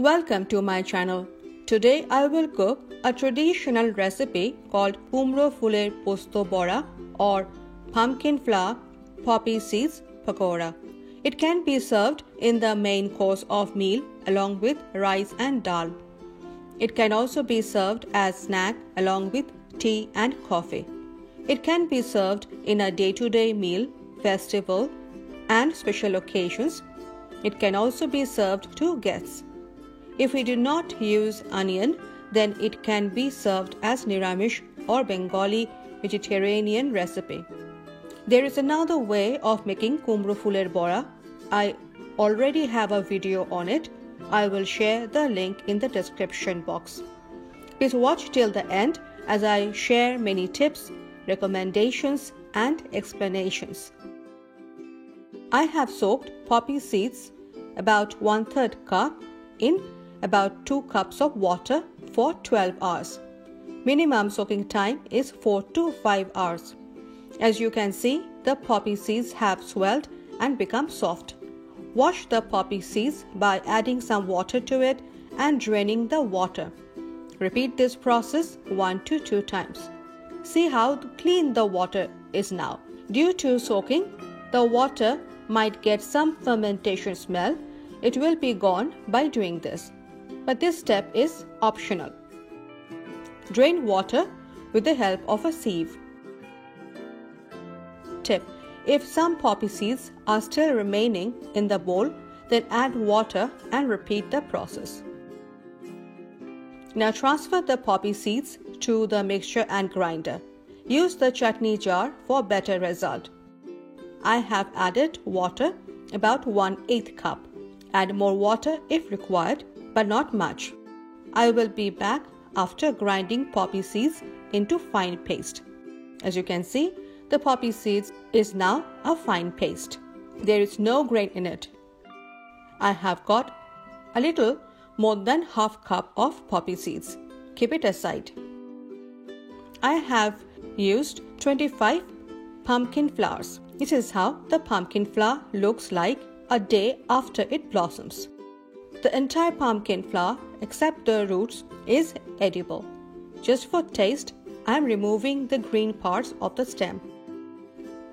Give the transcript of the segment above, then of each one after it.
Welcome to my channel. Today I will cook a traditional recipe called Kumro Fuler Posto Bora or pumpkin flour poppy seeds pakora. It can be served in the main course of meal along with rice and dal. It can also be served as snack along with tea and coffee. It can be served in a day-to-day meal, festival and special occasions. It can also be served to guests. If we do not use onion, then it can be served as Niramish or Bengali vegetarian recipe. There is another way of making Kumro Fuler Bora. I already have a video on it. I will share the link in the description box. Please watch till the end as I share many tips, recommendations and explanations. I have soaked poppy seeds about 1/3 cup in about 2 cups of water for 12 hours. Minimum soaking time is 4 to 5 hours. As you can see, the poppy seeds have swelled and become soft. Wash the poppy seeds by adding some water to it and draining the water. Repeat this process 1 to 2 times. See how clean the water is now. Due to soaking, the water might get some fermentation smell. It will be gone by doing this. But this step is optional. Drain water with the help of a sieve. Tip: if some poppy seeds are still remaining in the bowl, then add water and repeat the process. Now transfer the poppy seeds to the mixture and grinder. Use the chutney jar for better result. I have added water about 1/8 cup. Add more water if required, but not much. I will be back after grinding poppy seeds into fine paste. As you can see, the poppy seeds is now a fine paste. There is no grain in it. I have got a little more than half cup of poppy seeds. Keep it aside. I have used 25 pumpkin flowers. This is how the pumpkin flower looks like a day after it blossoms. The entire pumpkin flower, except the roots, is edible. Just for taste, I am removing the green parts of the stem.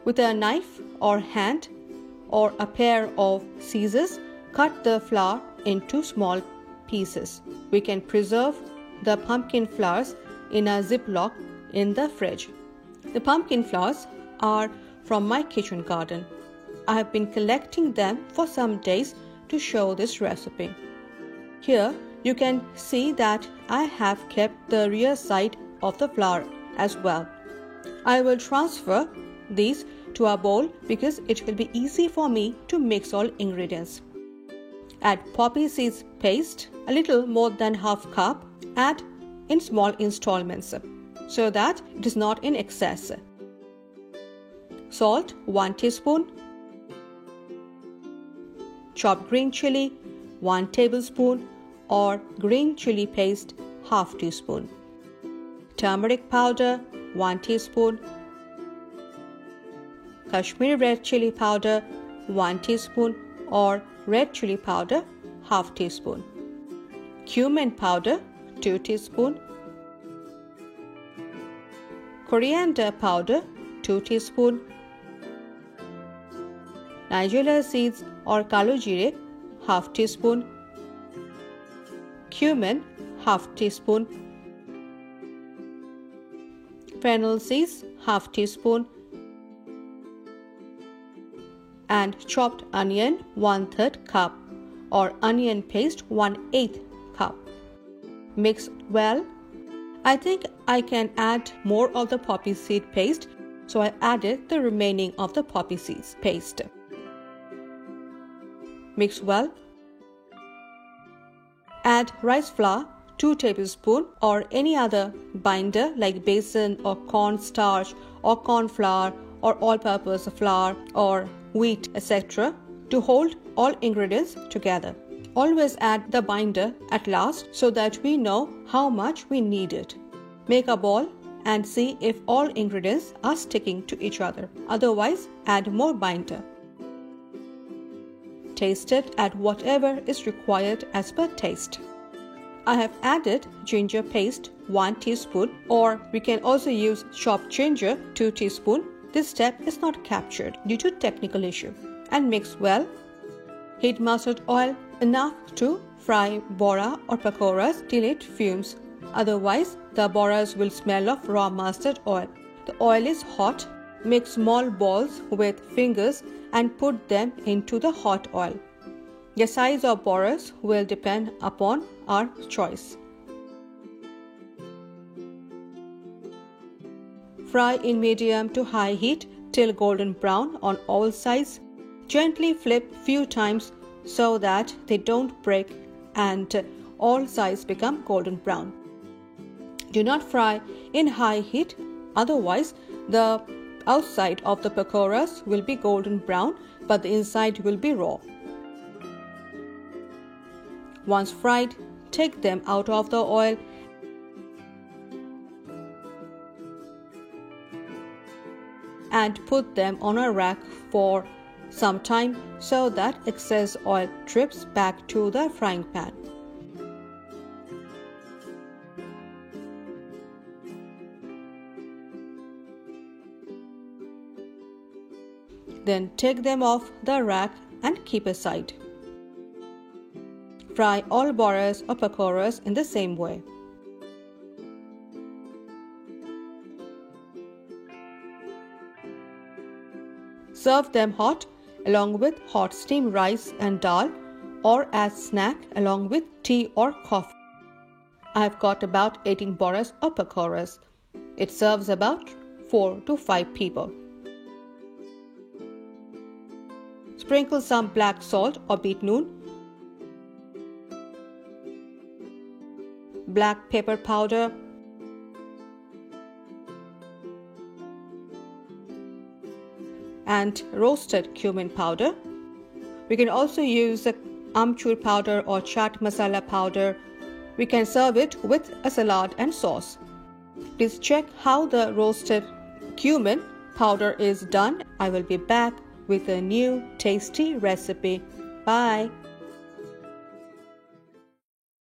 With a knife or hand or a pair of scissors, cut the flower into small pieces. We can preserve the pumpkin flowers in a ziplock in the fridge. The pumpkin flowers are from my kitchen garden. I have been collecting them for some days to show this recipe. Here you can see that I have kept the rear side of the flower as well. I will transfer these to a bowl because it will be easy for me to mix all ingredients. Add poppy seeds paste, a little more than half cup. Add in small installments so that it is not in excess. Salt 1 teaspoon. Chopped green chili 1 tablespoon or green chili paste half teaspoon. Turmeric powder 1 teaspoon. Kashmiri red chili powder 1 teaspoon or red chili powder half teaspoon. Cumin powder 2 teaspoon. Coriander powder 2 teaspoon. Nigella seeds or kalo jeera half teaspoon. Cumin half teaspoon. Fennel seeds half teaspoon. And chopped onion 1/3 cup or onion paste 1/8 cup. Mix well. I think I can add more of the poppy seed paste, so I added the remaining of the poppy seeds paste. Mix well. Add rice flour 2 tablespoons or any other binder like besan or corn starch or corn flour or all-purpose flour or wheat, etc. to hold all ingredients together. Always add the binder at last so that we know how much we need it. Make a ball and see if all ingredients are sticking to each other. Otherwise, add more binder. taste it, add whatever is required as per taste. I have added ginger paste 1 teaspoon, or we can also use chopped ginger 2 teaspoon. This step is not captured due to technical issue. And mix well. Heat mustard oil enough to fry bora or pakoras till it fumes. Otherwise, the boras will smell of raw mustard oil. The oil is hot. Make small balls with fingers and put them into the hot oil. The size of boras will depend upon our choice. Fry in medium to high heat till golden brown on all sides. Gently flip few times so that they don't break and all sides become golden brown. Do not fry in high heat, otherwise the outside of the pakoras will be golden brown but the inside will be raw. Once fried, take them out of the oil and put them on a rack for some time so that excess oil drips back to the frying pan. Then take them off the rack and keep aside. Fry all boras or pakoras in the same way. Serve them hot along with hot steamed rice and dal, or as snack along with tea or coffee. I have got about 18 boras or pakoras. It serves about 4 to 5 people. Sprinkle some black salt or beet noon, black pepper powder, and roasted cumin powder. We can also use amchur powder or chaat masala powder. We can serve it with a salad and sauce. Please check how the roasted cumin powder is done. I will be back with a new tasty recipe. Bye.